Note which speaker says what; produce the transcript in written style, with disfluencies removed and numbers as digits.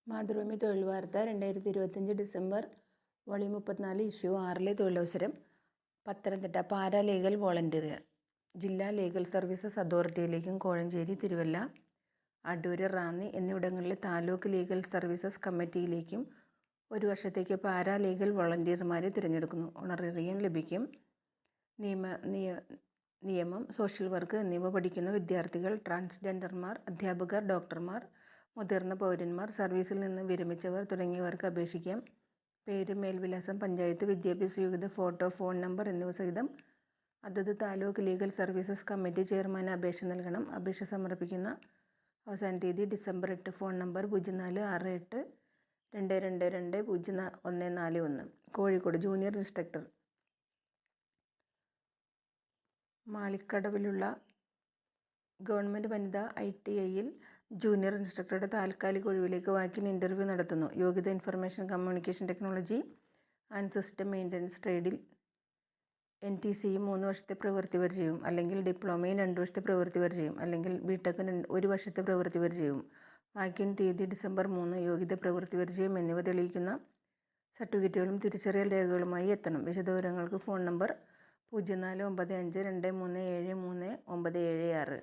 Speaker 1: മാതൃഭൂമി തൊഴിൽ വാർത്ത 2025 December volume 34 issue 6 തൊഴിലവസരം. പത്തനംതിട്ട പാരാ ലീഗൽ വോളണ്ടിയർ ജില്ലാ ലീഗൽ സർവീസസ് അതോറിറ്റിയിലേക്കും കോഴഞ്ചേരി, തിരുവല്ല, അടൂര്, റാന്നി എന്നിവിടങ്ങളിലെ താലൂക്ക് ലീഗൽ സർവീസസ് കമ്മിറ്റിയിലേക്കും 1 വർഷത്തേക്ക് പാരാ ലീഗൽ വോളണ്ടിയർമാരെ തിരഞ്ഞെടുക്കുന്നു. ഓണറേറിയം ലഭിക്കും. നിയമം, സോഷ്യൽ വർക്ക് എന്നിവ പഠിക്കുന്ന വിദ്യാർത്ഥികൾ, ട്രാൻസ്ജെൻഡർമാർ, അധ്യാപകർ, ഡോക്ടർമാർ, മുതിർന്ന പൗരന്മാർ, സർവീസിൽ നിന്ന് വിരമിച്ചവർ തുടങ്ങിയവർക്ക് അപേക്ഷിക്കാം. പേര്, മേൽവിലാസം, പഞ്ചായത്ത്, വിദ്യാഭ്യാസ യോഗ്യത, ഫോട്ടോ, ഫോൺ നമ്പർ എന്നിവ സഹിതം അതത് താലൂക്ക് ലീഗൽ സർവീസസ് കമ്മിറ്റി ചെയർമാന് അപേക്ഷ നൽകണം. അപേക്ഷ സമർപ്പിക്കുന്ന അവസാന തീയതി December 8. Phone number 0468222041. Kozhikode junior instructor മാളിക്കടവിലുള്ള ഗവൺമെൻറ് വനിതാ ITIയിൽ ജൂനിയർ ഇൻസ്ട്രക്ടറുടെ താൽക്കാലിക ഒഴിവിലേക്ക് വാക്കിൻ ഇൻ്റർവ്യൂ നടത്തുന്നു. യോഗ്യത information communication technology and system maintenance ട്രേഡിൽ NTCയും 3 വർഷത്തെ പ്രവൃത്തി പരിചയവും, അല്ലെങ്കിൽ ഡിപ്ലോമയും 2 വർഷത്തെ പ്രവൃത്തി പരിചയവും, അല്ലെങ്കിൽ BTech 1 വർഷത്തെ പ്രവൃത്തി പരിചയവും. വാക്കിൻ തീയതി ഡിസംബർ 3. യോഗ്യത, പ്രവൃത്തി പരിചയം എന്നിവ തെളിയിക്കുന്ന സർട്ടിഫിക്കറ്റുകളും തിരിച്ചറിയൽ രേഖകളുമായി എത്തണം. വിശദവിവരങ്ങൾക്ക് ഫോൺ നമ്പർ 049523733976.